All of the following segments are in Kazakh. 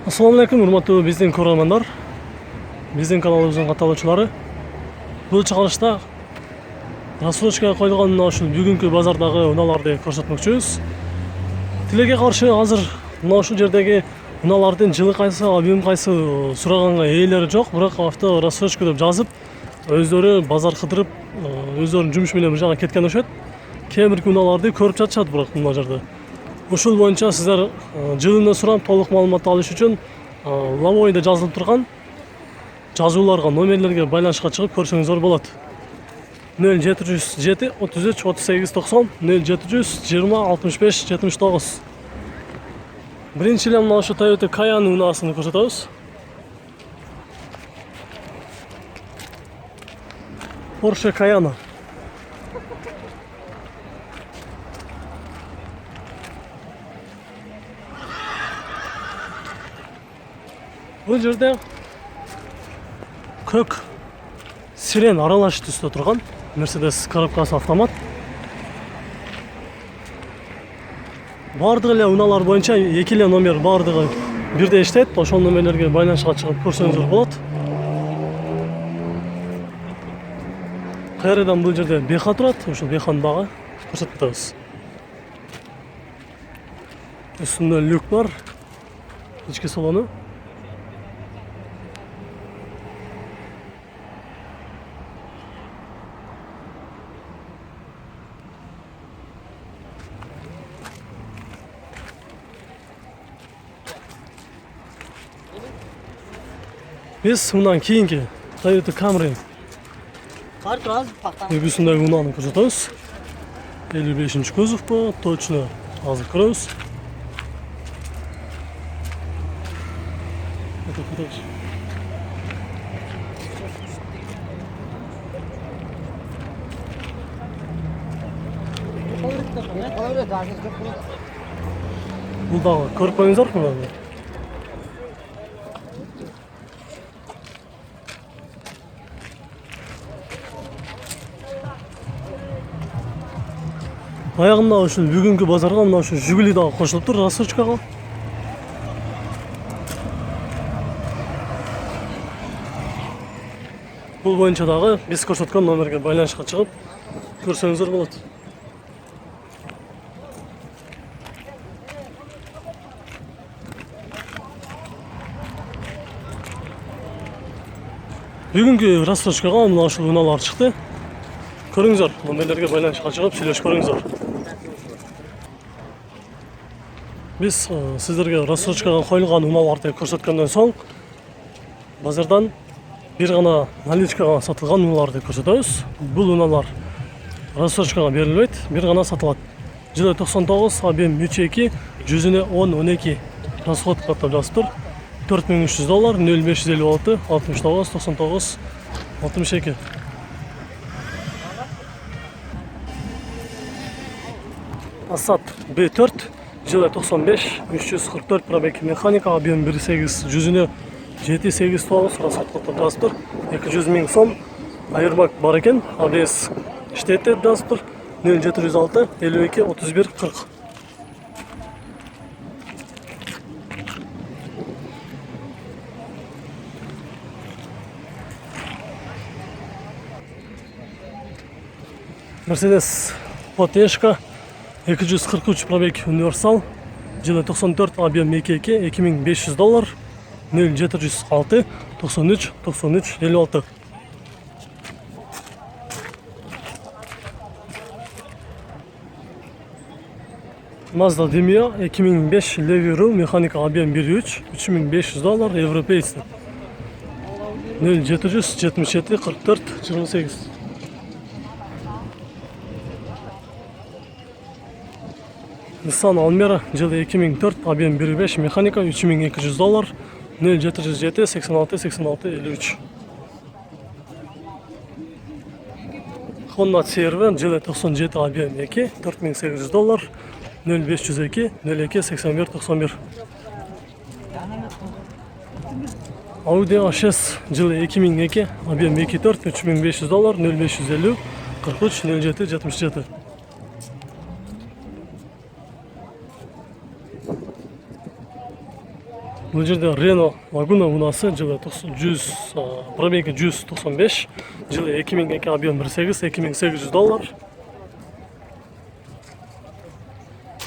Assalamu alaikum, урматтуу биздин көрөрмандар. Биздин каналыбыздын катталуучулары. Бул чыгарышта рассрочкага коюлган мына ушул бүгүнкү базардагы унааларды көрсөтмөкчүбүз. Тилеге каршы азыр мына ушул жердеги унаалардын жылы кайсы, объем кайсы сураганга ээлери жок, бирок авто рассрочка деп жазып, өздөрү базар кыдырып, өздөрүнүн жумуш менен бул жака кеткен окшойт. Кээ бирки унааларды көрүп жатышат бирок мына жерде. Ушул боюнча сиздер жылына сурап толук маалымат алыш үчүн лавойда жазылып турган жазууларга, номерлерге байланышка чыгып көрсөңүздөр болот. 0707 33 38 90 0720 65 79. Биринчи эле мына ушу Toyota Cayenne унаасын көрсөтөбүз. Porsche Cayenne. Бул жерде көк сирен аралаш түстө турган Mercedes коробкасы автомат. Бардыгы эле унаалар боюнча эки эле номер бардыгы бирдей иштейт. Ошол номерлерге байланышка чыгып көрсөңүздөр болот. Кайрадан бул жерде беха турат. Ошол беханын багы көрсөтүп атабыз. Үстүндө люк бар. Ички салону. Biz bundan keyingi Toyota Camry үлгүсүндөгү унааны көрсөтөбүз. 55 кузов по точно азыр көрөбүз. Бул дагы көрүп коюңуздар мына. Аягында ушул бүгүнкү базарга мына ушу Жигули дагы кошулуптур рассрочкага. Бул боюнча дагы биз көрсөткөн номерге байланышка чыгып көрсөңүздөр болот. Бүгүнкү рассрочкага мына ушул унаалар чыкты. Көрүңүздөр, номерлерге байланышка чыгып сүйлөшүп көрүңүздөр. Biz sizlerge рассрочкага коюлган унааларды көрсөткөндөн соң базардан бир гана наличкага сатылган унааларды көрсөтөбүз. Бул унаалар рассрочкага берилбейт, бир гана сатылат. Жылы 99, объем 3.2, жүзүнө 10-12 расход каттап жазыптыр. $4300, 0556 69 99 62. Passat B4 жылы 95, 344 пробег механика, объем 1.8, жүзүнө 7-8 расход каттап жазыптыр. 200 000 сом айырбак бар экен, ABS иштейт деп жазыптыр. 0706 52 31 40. Mercedes Poteshka 243 пробег универсал, жылы 94, объем 2.2, $2500, 0706 93 93 56. Mazda Demio 2005 Leviru mekanika, объем 1.3, $3500, европейский, 0777 44 28. Nissan Almera жылы 2004, объем 1.5, механика, $3200, 0707 86 86 53. Honda CR-V жылы 97, объем 2, $4800, 0502 02 81 91. Audi A6 жылы 2002, объем 2.4, $3500, 0550 43 07 77. Бұл жерде Renault Laguna унасы жылы 195, жылы 2002 объем 1.8, $2800.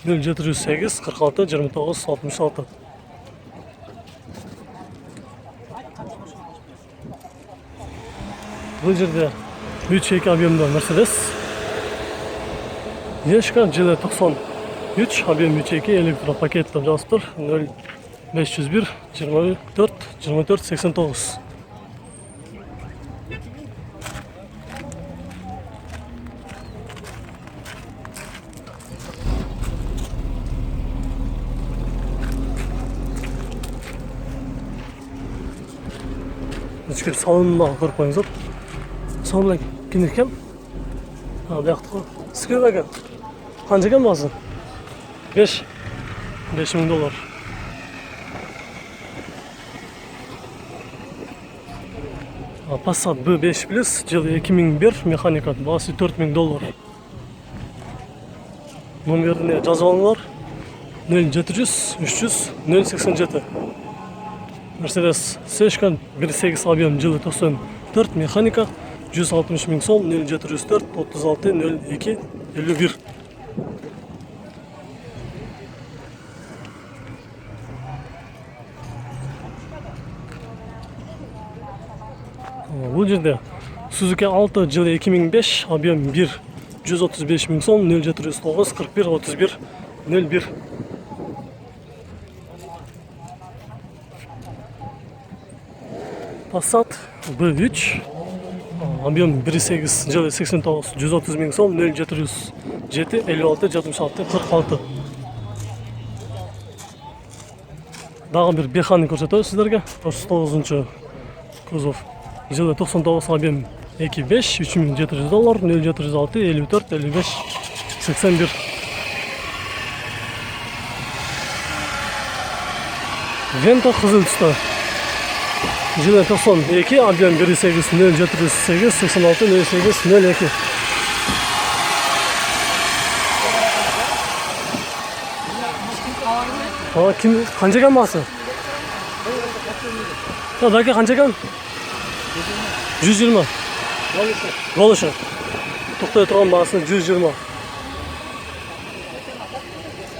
0708 46 29 66. Бұл жерде 3.2 объемда Mercedes. Ешка жылы 93, объем 3.2 электропакеттен жазып тұр. 0501 24 24 89. Ішкі салонына көріп қойыңыздар. Салонына кім екен? Бұяқты қой. Скрин екен. Қанша екен басы? 5.000 доллар. Passat B5 Plus, жылы 2001, механика, басы $4000. Номеріне жазып алыңдар. 0700 300 087. Mercedes C-шкан 1.8 объем, жылы 94, механика, 160 000 сом, 0704 36 02 51. Бұл жерде Suzuki Alto жылы 2005, объем 1, 135 000 сом, 0709 41 31 01. Passat B3, объем 1.8, жылы 89, 130 000 сом, 0707 56 66 46. Дағы бір механик көрсетеді сіздерге. 39-шы кузов. Жылы 99, объем 2.5, $3700, 0706 54 55 81. Vento қызыл түсті. Жылы 92, объем 1.8, 0708 86 08 02. Кім қанша екен басы? Бәке қанша екен? 120. Голышы. Тоқтай тұрған басы 120.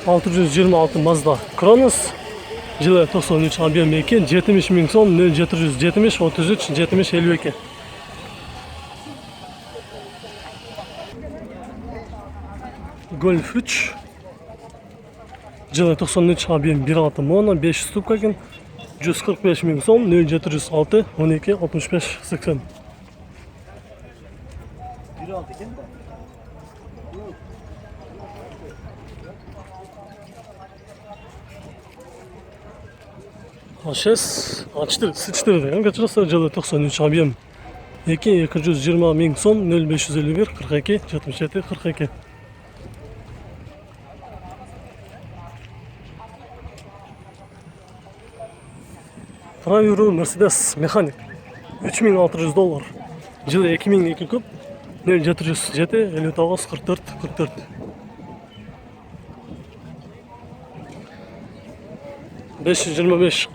626 Mazda Kronos. Жылы 93, объем 2, 70 000 сом, 0770 33 70 52. Golf 3. Жылы 93, объем 1.6 моно, 5 ступка екен, 145 000 сом, 0706 12 65 80. A6, A4, S4 деген качырасы, жылы 93, объем 2, 220 000 сом, 0551 42 77 42. Правиру Mercedes механик, $3600, жылы 2002 куб, 0707 59 44 44.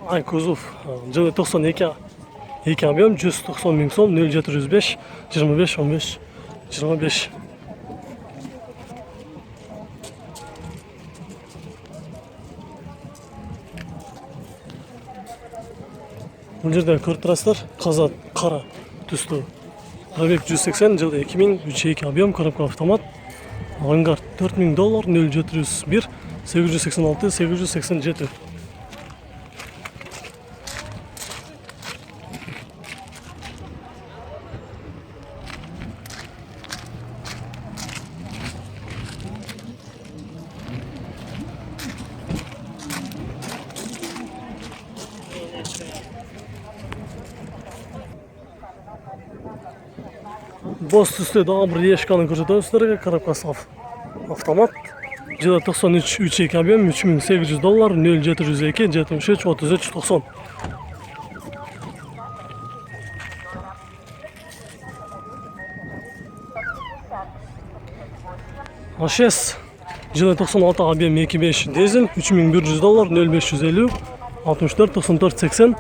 Ай кузов, жылы 92, 2 объем, 190 000 сом, 0705 25 15 25. Бұл жерде көріп тұрасыздар, қаза қара түсті. Пробег 180, жылы 2000, 3.2 объем, коробка автомат. Авангард $4000, 0701 886 887. Бос түсте дағы бір ешканы көрсетеді сіздерге, коробкасы автомат. Жылы 93, 3.2 объем, $3800, 0702 73 33 90. A6, жылы 96, объем 2.5 дизель, $3100, 0550 64 94 80.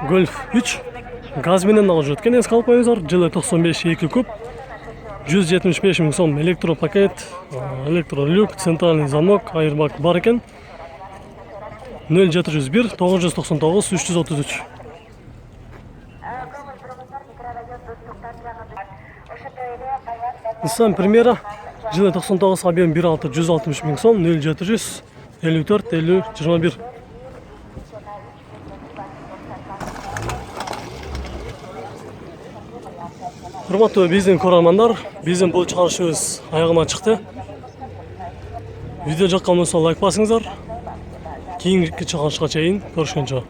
Golf 3 gaz менен алып жатқан, еске алып қойыңыздар. Жылы 95 2 куб, 175 мың сом электропакет, электролюк, центральный замок, айырбак бар екен. 0701 999 333. Nissan Primera жылы 99 объем 1.6 160 мың сом, 0700 54 50 21. Құрметті біздің көрермандар, біздің бұл шығарышымыз аяғына шықты. Видео жаққан болса лайк басыңыздар. Кейінгі шығарышқа шейін көрішкенше.